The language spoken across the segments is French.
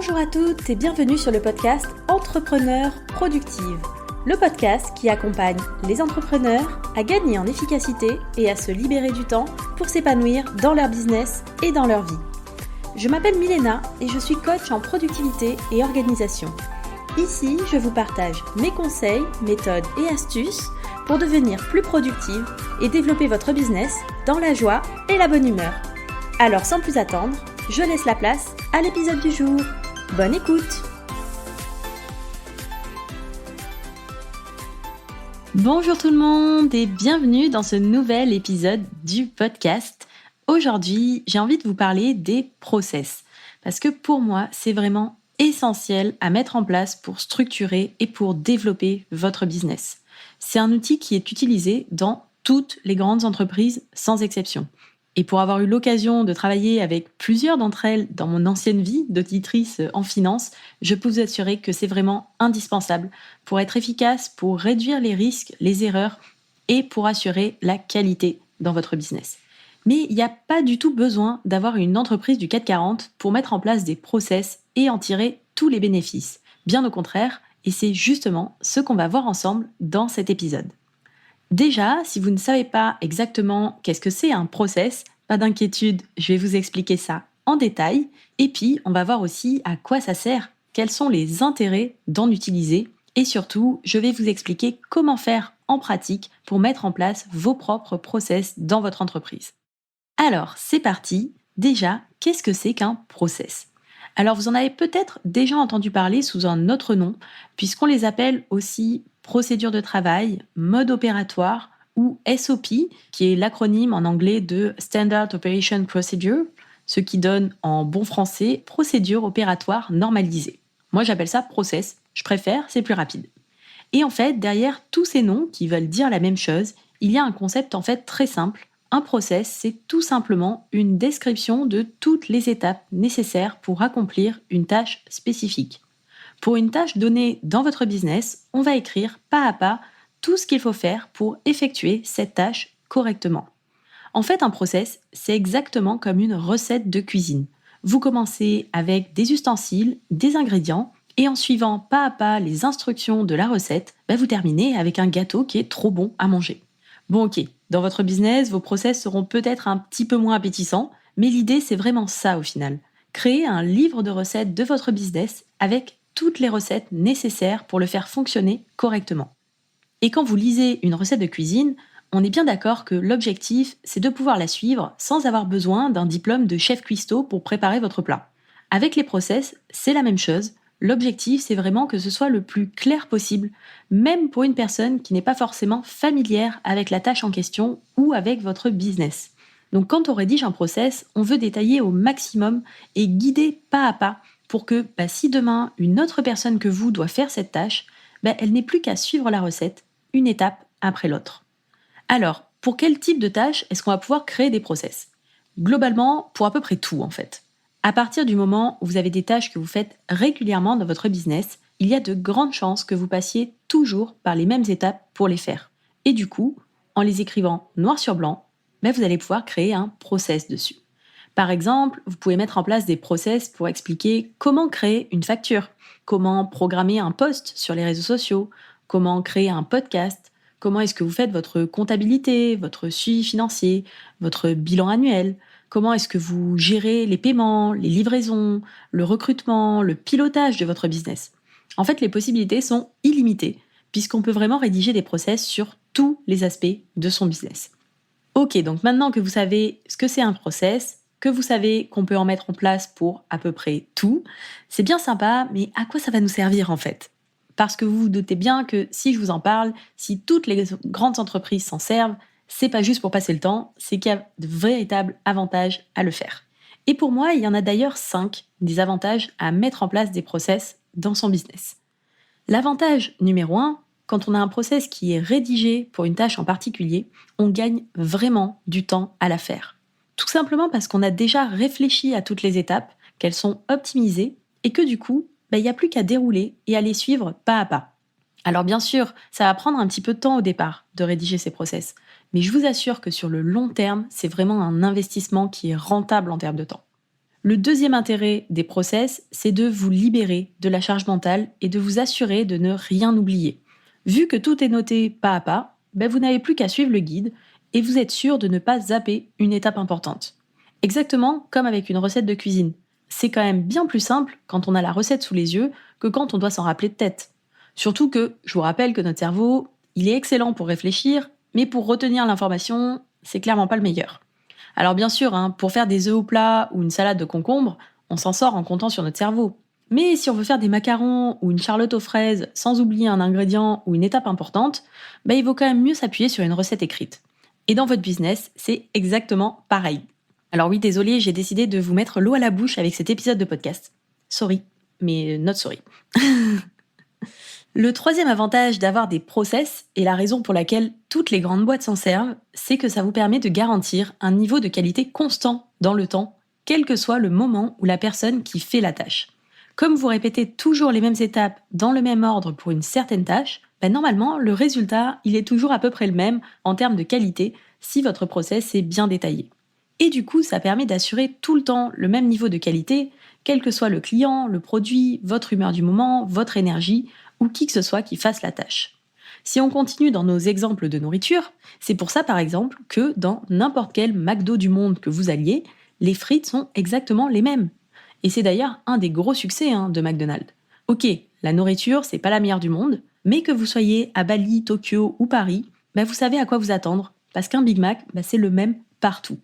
Bonjour à toutes et bienvenue sur le podcast Entrepreneurs Productives, le podcast qui accompagne les entrepreneurs à gagner en efficacité et à se libérer du temps pour s'épanouir dans leur business et dans leur vie. Je m'appelle Milena et je suis coach en productivité et organisation. Ici, je vous partage mes conseils, méthodes et astuces pour devenir plus productive et développer votre business dans la joie et la bonne humeur. Alors sans plus attendre, je laisse la place à l'épisode du jour. Bonne écoute! Bonjour tout le monde et bienvenue dans ce nouvel épisode du podcast. Aujourd'hui, j'ai envie de vous parler des process parce que pour moi, c'est vraiment essentiel à mettre en place pour structurer et pour développer votre business. C'est un outil qui est utilisé dans toutes les grandes entreprises sans exception. Et pour avoir eu l'occasion de travailler avec plusieurs d'entre elles dans mon ancienne vie d'auditrice en finance, je peux vous assurer que c'est vraiment indispensable pour être efficace, pour réduire les risques, les erreurs et pour assurer la qualité dans votre business. Mais il n'y a pas du tout besoin d'avoir une entreprise du CAC 40 pour mettre en place des process et en tirer tous les bénéfices. Bien au contraire, et c'est justement ce qu'on va voir ensemble dans cet épisode. Déjà, si vous ne savez pas exactement qu'est-ce que c'est un process, pas d'inquiétude, je vais vous expliquer ça en détail. Et puis, on va voir aussi à quoi ça sert, quels sont les intérêts d'en utiliser. Et surtout, je vais vous expliquer comment faire en pratique pour mettre en place vos propres process dans votre entreprise. Alors, c'est parti. Déjà, qu'est-ce que c'est qu'un process ? Alors, vous en avez peut-être déjà entendu parler sous un autre nom, puisqu'on les appelle aussi procédure de travail, mode opératoire ou SOP, qui est l'acronyme en anglais de Standard Operation Procedure, ce qui donne en bon français procédure opératoire normalisée. Moi, j'appelle ça process, je préfère, c'est plus rapide. Et en fait, derrière tous ces noms qui veulent dire la même chose, il y a un concept en fait très simple. Un process, c'est tout simplement une description de toutes les étapes nécessaires pour accomplir une tâche spécifique. Pour une tâche donnée dans votre business, on va écrire pas à pas tout ce qu'il faut faire pour effectuer cette tâche correctement. En fait, un process, c'est exactement comme une recette de cuisine. Vous commencez avec des ustensiles, des ingrédients, et en suivant pas à pas les instructions de la recette, vous terminez avec un gâteau qui est trop bon à manger. Bon ok, dans votre business, vos process seront peut-être un petit peu moins appétissants, mais l'idée c'est vraiment ça au final. Créer un livre de recettes de votre business avec toutes les recettes nécessaires pour le faire fonctionner correctement. Et quand vous lisez une recette de cuisine, on est bien d'accord que l'objectif, c'est de pouvoir la suivre sans avoir besoin d'un diplôme de chef cuistot pour préparer votre plat. Avec les process, c'est la même chose. L'objectif, c'est vraiment que ce soit le plus clair possible, même pour une personne qui n'est pas forcément familière avec la tâche en question ou avec votre business. Donc quand on rédige un process, on veut détailler au maximum et guider pas à pas pour que si demain, une autre personne que vous doit faire cette tâche, elle n'ait plus qu'à suivre la recette, une étape après l'autre. Alors, pour quel type de tâche est-ce qu'on va pouvoir créer des process ? Globalement, pour à peu près tout en fait. À partir du moment où vous avez des tâches que vous faites régulièrement dans votre business, il y a de grandes chances que vous passiez toujours par les mêmes étapes pour les faire. Et du coup, en les écrivant noir sur blanc, vous allez pouvoir créer un process dessus. Par exemple, vous pouvez mettre en place des process pour expliquer comment créer une facture, comment programmer un post sur les réseaux sociaux, comment créer un podcast, comment est-ce que vous faites votre comptabilité, votre suivi financier, votre bilan annuel, comment est-ce que vous gérez les paiements, les livraisons, le recrutement, le pilotage de votre business. En fait, les possibilités sont illimitées puisqu'on peut vraiment rédiger des process sur tous les aspects de son business. Ok, donc maintenant que vous savez ce que c'est un process, que vous savez qu'on peut en mettre en place pour à peu près tout, c'est bien sympa, mais à quoi ça va nous servir en fait ? Parce que vous vous doutez bien que si je vous en parle, si toutes les grandes entreprises s'en servent, c'est pas juste pour passer le temps, c'est qu'il y a de véritables avantages à le faire. Et pour moi, il y en a d'ailleurs 5 des avantages à mettre en place des process dans son business. L'avantage numéro 1, quand on a un process qui est rédigé pour une tâche en particulier, on gagne vraiment du temps à la faire. Tout simplement parce qu'on a déjà réfléchi à toutes les étapes, qu'elles sont optimisées et que du coup, il n'y a plus qu'à dérouler et à les suivre pas à pas. Alors bien sûr, ça va prendre un petit peu de temps au départ de rédiger ces process, mais je vous assure que sur le long terme, c'est vraiment un investissement qui est rentable en termes de temps. Le deuxième intérêt des process, c'est de vous libérer de la charge mentale et de vous assurer de ne rien oublier. Vu que tout est noté pas à pas, vous n'avez plus qu'à suivre le guide et vous êtes sûr de ne pas zapper une étape importante. Exactement comme avec une recette de cuisine. C'est quand même bien plus simple quand on a la recette sous les yeux que quand on doit s'en rappeler de tête. Surtout que, je vous rappelle que notre cerveau, il est excellent pour réfléchir, mais pour retenir l'information, c'est clairement pas le meilleur. Alors bien sûr, pour faire des œufs au plat ou une salade de concombre, on s'en sort en comptant sur notre cerveau. Mais si on veut faire des macarons ou une charlotte aux fraises sans oublier un ingrédient ou une étape importante, il vaut quand même mieux s'appuyer sur une recette écrite. Et dans votre business, c'est exactement pareil. Alors oui, désolé, j'ai décidé de vous mettre l'eau à la bouche avec cet épisode de podcast. Sorry, mais not sorry. Le troisième avantage d'avoir des process, et la raison pour laquelle toutes les grandes boîtes s'en servent, c'est que ça vous permet de garantir un niveau de qualité constant dans le temps, quel que soit le moment ou la personne qui fait la tâche. Comme vous répétez toujours les mêmes étapes dans le même ordre pour une certaine tâche, normalement, le résultat, il est toujours à peu près le même en termes de qualité si votre process est bien détaillé. Et du coup, ça permet d'assurer tout le temps le même niveau de qualité, quel que soit le client, le produit, votre humeur du moment, votre énergie, ou qui que ce soit qui fasse la tâche. Si on continue dans nos exemples de nourriture, c'est pour ça par exemple que dans n'importe quel McDo du monde que vous alliez, les frites sont exactement les mêmes. Et c'est d'ailleurs un des gros succès de McDonald's. Ok, la nourriture, c'est pas la meilleure du monde, mais que vous soyez à Bali, Tokyo ou Paris, vous savez à quoi vous attendre, parce qu'un Big Mac, c'est le même partout.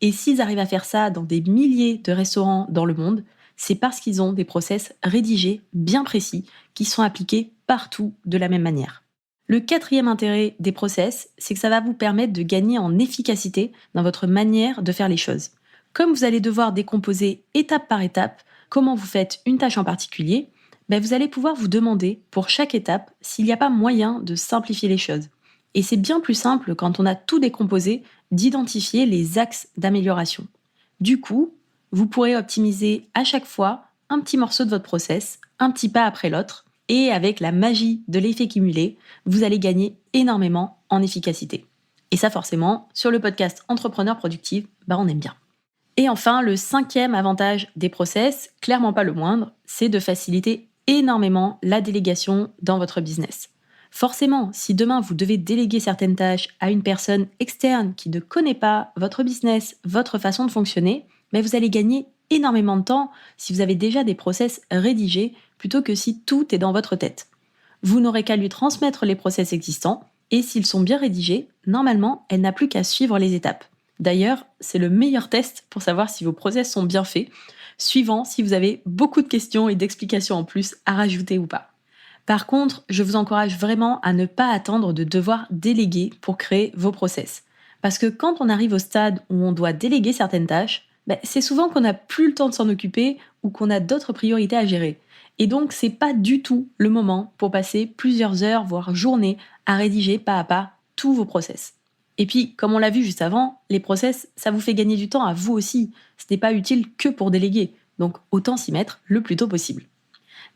Et s'ils arrivent à faire ça dans des milliers de restaurants dans le monde, c'est parce qu'ils ont des process rédigés bien précis qui sont appliqués partout de la même manière. Le quatrième intérêt des process, c'est que ça va vous permettre de gagner en efficacité dans votre manière de faire les choses. Comme vous allez devoir décomposer étape par étape comment vous faites une tâche en particulier, vous allez pouvoir vous demander pour chaque étape s'il n'y a pas moyen de simplifier les choses. Et c'est bien plus simple quand on a tout décomposé d'identifier les axes d'amélioration. Du coup, vous pourrez optimiser à chaque fois un petit morceau de votre process, un petit pas après l'autre, et avec la magie de l'effet cumulé, vous allez gagner énormément en efficacité. Et ça forcément, sur le podcast Entrepreneur Productive, on aime bien. Et enfin, le cinquième avantage des process, clairement pas le moindre, c'est de faciliter énormément la délégation dans votre business. Forcément, si demain vous devez déléguer certaines tâches à une personne externe qui ne connaît pas votre business, votre façon de fonctionner, vous allez gagner énormément de temps si vous avez déjà des process rédigés plutôt que si tout est dans votre tête. Vous n'aurez qu'à lui transmettre les process existants et s'ils sont bien rédigés, normalement, elle n'a plus qu'à suivre les étapes. D'ailleurs, c'est le meilleur test pour savoir si vos process sont bien faits, suivant si vous avez beaucoup de questions et d'explications en plus à rajouter ou pas. Par contre, je vous encourage vraiment à ne pas attendre de devoir déléguer pour créer vos process. Parce que quand on arrive au stade où on doit déléguer certaines tâches, c'est souvent qu'on n'a plus le temps de s'en occuper ou qu'on a d'autres priorités à gérer. Et donc, c'est pas du tout le moment pour passer plusieurs heures, voire journées, à rédiger pas à pas tous vos process. Et puis, comme on l'a vu juste avant, les process, ça vous fait gagner du temps à vous aussi. Ce n'est pas utile que pour déléguer. Donc, autant s'y mettre le plus tôt possible.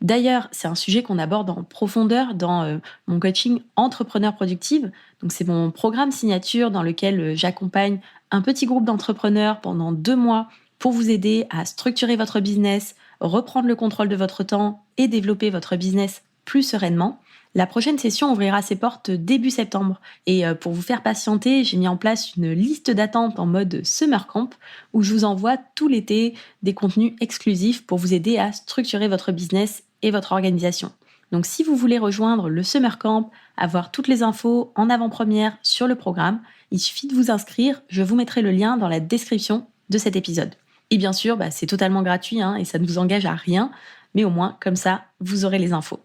D'ailleurs, c'est un sujet qu'on aborde en profondeur dans mon coaching Entrepreneur Productive. Donc, c'est mon programme signature dans lequel j'accompagne un petit groupe d'entrepreneurs pendant 2 mois pour vous aider à structurer votre business, reprendre le contrôle de votre temps et développer votre business plus sereinement. La prochaine session ouvrira ses portes début septembre. Et pour vous faire patienter, j'ai mis en place une liste d'attente en mode Summer Camp où je vous envoie tout l'été des contenus exclusifs pour vous aider à structurer votre business et votre organisation. Donc si vous voulez rejoindre le Summer Camp, avoir toutes les infos en avant-première sur le programme, il suffit de vous inscrire, je vous mettrai le lien dans la description de cet épisode. Et bien sûr, c'est totalement gratuit et ça ne vous engage à rien, mais au moins, comme ça, vous aurez les infos.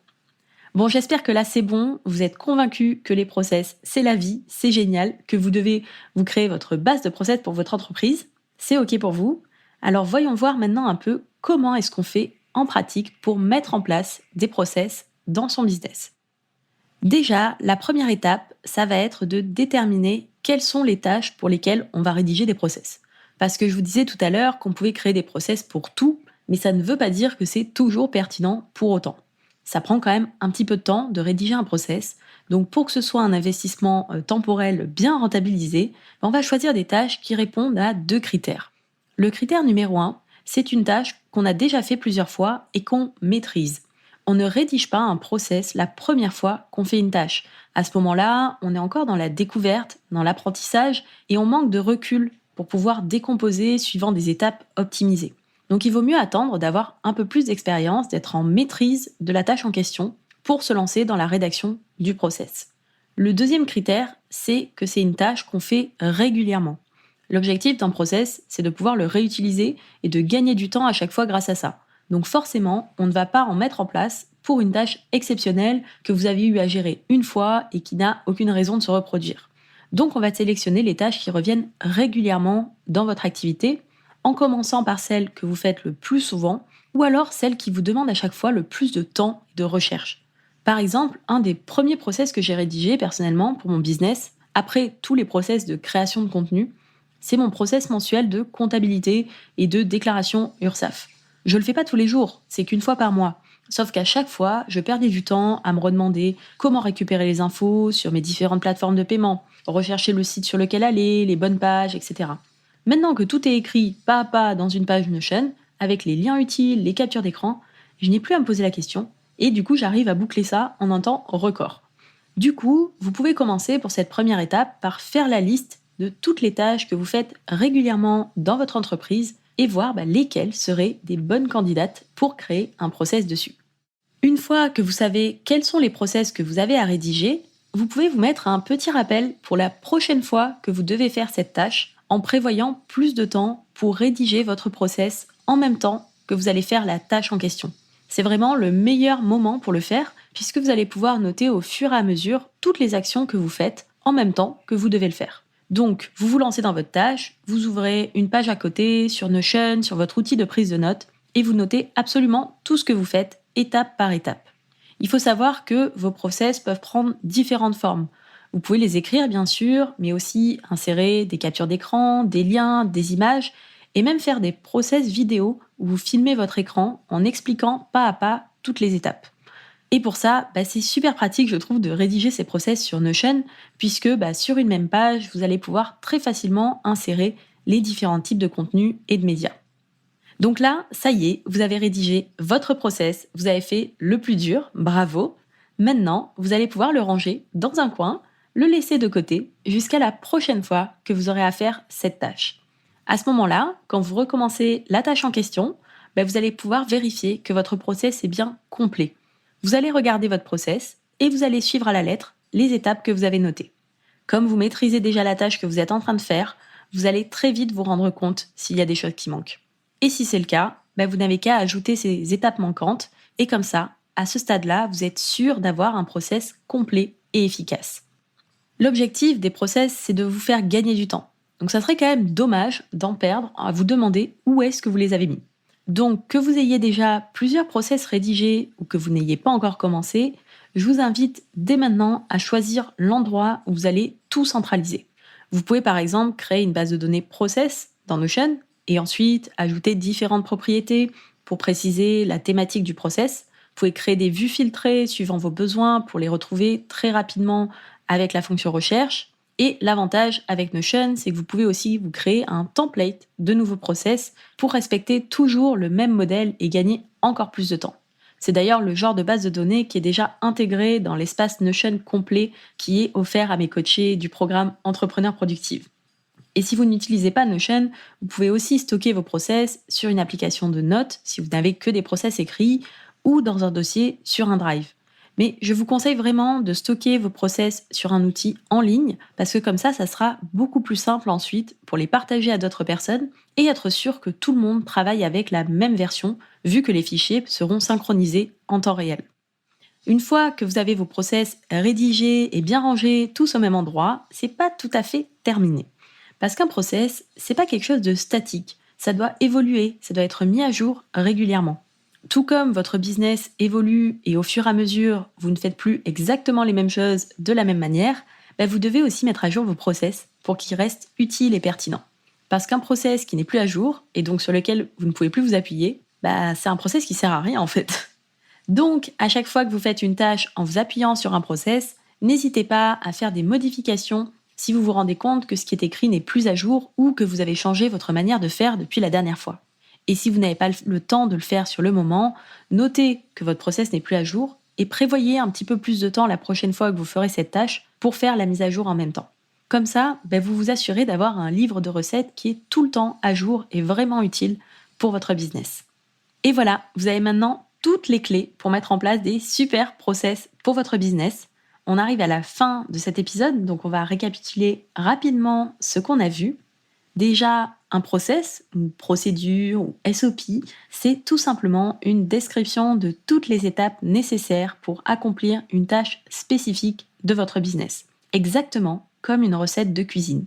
Bon, j'espère que là c'est bon, vous êtes convaincus que les process, c'est la vie, c'est génial, que vous devez vous créer votre base de process pour votre entreprise. C'est OK pour vous. Alors voyons voir maintenant un peu comment est-ce qu'on fait en pratique pour mettre en place des process dans son business. Déjà, la première étape, ça va être de déterminer quelles sont les tâches pour lesquelles on va rédiger des process. Parce que je vous disais tout à l'heure qu'on pouvait créer des process pour tout, mais ça ne veut pas dire que c'est toujours pertinent pour autant. Ça prend quand même un petit peu de temps de rédiger un process. Donc pour que ce soit un investissement temporel bien rentabilisé, on va choisir des tâches qui répondent à 2 critères. Le critère numéro 1, c'est une tâche qu'on a déjà fait plusieurs fois et qu'on maîtrise. On ne rédige pas un process la première fois qu'on fait une tâche. À ce moment-là, on est encore dans la découverte, dans l'apprentissage et on manque de recul pour pouvoir décomposer suivant des étapes optimisées. Donc il vaut mieux attendre d'avoir un peu plus d'expérience, d'être en maîtrise de la tâche en question pour se lancer dans la rédaction du process. Le deuxième critère, c'est que c'est une tâche qu'on fait régulièrement. L'objectif d'un process, c'est de pouvoir le réutiliser et de gagner du temps à chaque fois grâce à ça. Donc forcément, on ne va pas en mettre en place pour une tâche exceptionnelle que vous avez eu à gérer une fois et qui n'a aucune raison de se reproduire. Donc on va sélectionner les tâches qui reviennent régulièrement dans votre activité, en commençant par celles que vous faites le plus souvent, ou alors celles qui vous demandent à chaque fois le plus de temps et de recherche. Par exemple, un des premiers process que j'ai rédigé personnellement pour mon business, après tous les process de création de contenu, c'est mon process mensuel de comptabilité et de déclaration URSSAF. Je le fais pas tous les jours, c'est qu'une fois par mois. Sauf qu'à chaque fois, je perdais du temps à me redemander comment récupérer les infos sur mes différentes plateformes de paiement, rechercher le site sur lequel aller, les bonnes pages, etc. Maintenant que tout est écrit pas à pas dans une page Notion, avec les liens utiles, les captures d'écran, je n'ai plus à me poser la question et du coup j'arrive à boucler ça en un temps record. Du coup, vous pouvez commencer pour cette première étape par faire la liste de toutes les tâches que vous faites régulièrement dans votre entreprise et voir lesquelles seraient des bonnes candidates pour créer un process dessus. Une fois que vous savez quels sont les process que vous avez à rédiger, vous pouvez vous mettre un petit rappel pour la prochaine fois que vous devez faire cette tâche en prévoyant plus de temps pour rédiger votre process en même temps que vous allez faire la tâche en question. C'est vraiment le meilleur moment pour le faire puisque vous allez pouvoir noter au fur et à mesure toutes les actions que vous faites en même temps que vous devez le faire. Donc, vous vous lancez dans votre tâche, vous ouvrez une page à côté sur Notion, sur votre outil de prise de notes, et vous notez absolument tout ce que vous faites, étape par étape. Il faut savoir que vos process peuvent prendre différentes formes. Vous pouvez les écrire, bien sûr, mais aussi insérer des captures d'écran, des liens, des images, et même faire des process vidéo où vous filmez votre écran en expliquant pas à pas toutes les étapes. Et pour ça, c'est super pratique, je trouve, de rédiger ces process sur Notion, puisque sur une même page, vous allez pouvoir très facilement insérer les différents types de contenus et de médias. Donc là, ça y est, vous avez rédigé votre process, vous avez fait le plus dur, bravo. Maintenant, vous allez pouvoir le ranger dans un coin, le laisser de côté, jusqu'à la prochaine fois que vous aurez à faire cette tâche. À ce moment-là, quand vous recommencez la tâche en question, vous allez pouvoir vérifier que votre process est bien complet. Vous allez regarder votre process et vous allez suivre à la lettre les étapes que vous avez notées. Comme vous maîtrisez déjà la tâche que vous êtes en train de faire, vous allez très vite vous rendre compte s'il y a des choses qui manquent. Et si c'est le cas, vous n'avez qu'à ajouter ces étapes manquantes et comme ça, à ce stade-là, vous êtes sûr d'avoir un process complet et efficace. L'objectif des process, c'est de vous faire gagner du temps. Donc ça serait quand même dommage d'en perdre à vous demander où est-ce que vous les avez mis. Donc, que vous ayez déjà plusieurs process rédigés ou que vous n'ayez pas encore commencé, je vous invite dès maintenant à choisir l'endroit où vous allez tout centraliser. Vous pouvez par exemple créer une base de données process dans Notion et ensuite ajouter différentes propriétés pour préciser la thématique du process. Vous pouvez créer des vues filtrées suivant vos besoins pour les retrouver très rapidement avec la fonction recherche. Et l'avantage avec Notion, c'est que vous pouvez aussi vous créer un template de nouveaux process pour respecter toujours le même modèle et gagner encore plus de temps. C'est d'ailleurs le genre de base de données qui est déjà intégré dans l'espace Notion complet qui est offert à mes coachés du programme Entrepreneur Productive. Et si vous n'utilisez pas Notion, vous pouvez aussi stocker vos process sur une application de notes si vous n'avez que des process écrits ou dans un dossier sur un drive. Mais je vous conseille vraiment de stocker vos process sur un outil en ligne parce que comme ça sera beaucoup plus simple ensuite pour les partager à d'autres personnes et être sûr que tout le monde travaille avec la même version vu que les fichiers seront synchronisés en temps réel. Une fois que vous avez vos process rédigés et bien rangés tous au même endroit, c'est pas tout à fait terminé. Parce qu'un process, c'est pas quelque chose de statique. Ça doit évoluer, ça doit être mis à jour régulièrement. Tout comme votre business évolue et au fur et à mesure, vous ne faites plus exactement les mêmes choses de la même manière, vous devez aussi mettre à jour vos process pour qu'ils restent utiles et pertinents. Parce qu'un process qui n'est plus à jour et donc sur lequel vous ne pouvez plus vous appuyer, c'est un process qui sert à rien en fait. Donc, à chaque fois que vous faites une tâche en vous appuyant sur un process, n'hésitez pas à faire des modifications si vous vous rendez compte que ce qui est écrit n'est plus à jour ou que vous avez changé votre manière de faire depuis la dernière fois. Et si vous n'avez pas le temps de le faire sur le moment, notez que votre process n'est plus à jour et prévoyez un petit peu plus de temps la prochaine fois que vous ferez cette tâche pour faire la mise à jour en même temps. Comme ça, vous vous assurez d'avoir un livre de recettes qui est tout le temps à jour et vraiment utile pour votre business. Et voilà, vous avez maintenant toutes les clés pour mettre en place des super process pour votre business. On arrive à la fin de cet épisode, donc on va récapituler rapidement ce qu'on a vu. Déjà, un process, une procédure ou SOP, c'est tout simplement une description de toutes les étapes nécessaires pour accomplir une tâche spécifique de votre business. Exactement comme une recette de cuisine.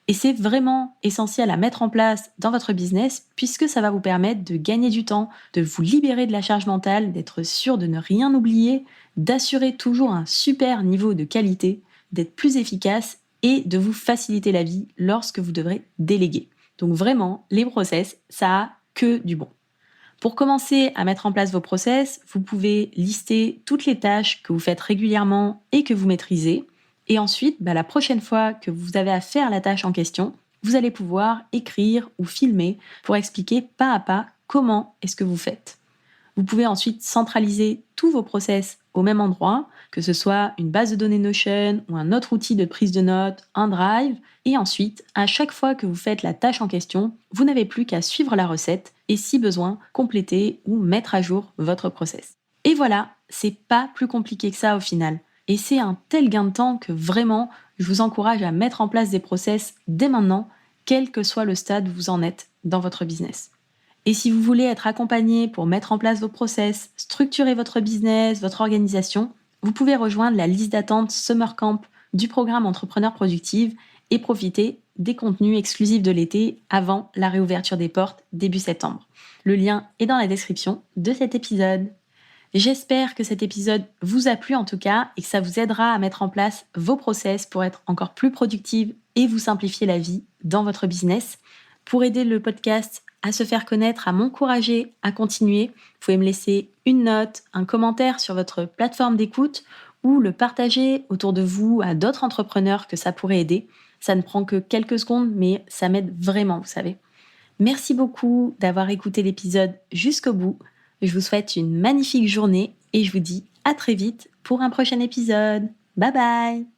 Et c'est vraiment essentiel à mettre en place dans votre business puisque ça va vous permettre de gagner du temps, de vous libérer de la charge mentale, d'être sûr de ne rien oublier, d'assurer toujours un super niveau de qualité, d'être plus efficace et de vous faciliter la vie lorsque vous devrez déléguer. Donc vraiment, les process, ça a que du bon. Pour commencer à mettre en place vos process, vous pouvez lister toutes les tâches que vous faites régulièrement et que vous maîtrisez. Et ensuite, la prochaine fois que vous avez à faire la tâche en question, vous allez pouvoir écrire ou filmer pour expliquer pas à pas comment est-ce que vous faites. Vous pouvez ensuite centraliser tous vos process au même endroit, que ce soit une base de données Notion ou un autre outil de prise de notes, un Drive. Et ensuite, à chaque fois que vous faites la tâche en question, vous n'avez plus qu'à suivre la recette et si besoin, compléter ou mettre à jour votre process. Et voilà, c'est pas plus compliqué que ça au final. Et c'est un tel gain de temps que vraiment, je vous encourage à mettre en place des process dès maintenant, quel que soit le stade où vous en êtes dans votre business. Et si vous voulez être accompagné pour mettre en place vos process, structurer votre business, votre organisation, vous pouvez rejoindre la liste d'attente Summer Camp du programme Entrepreneur Productive et profiter des contenus exclusifs de l'été avant la réouverture des portes début septembre. Le lien est dans la description de cet épisode. J'espère que cet épisode vous a plu en tout cas et que ça vous aidera à mettre en place vos process pour être encore plus productive et vous simplifier la vie dans votre business. Pour aider le podcast à se faire connaître, à m'encourager à continuer, vous pouvez me laisser une note, un commentaire sur votre plateforme d'écoute ou le partager autour de vous à d'autres entrepreneurs que ça pourrait aider. Ça ne prend que quelques secondes, mais ça m'aide vraiment, vous savez. Merci beaucoup d'avoir écouté l'épisode jusqu'au bout. Je vous souhaite une magnifique journée et je vous dis à très vite pour un prochain épisode. Bye bye!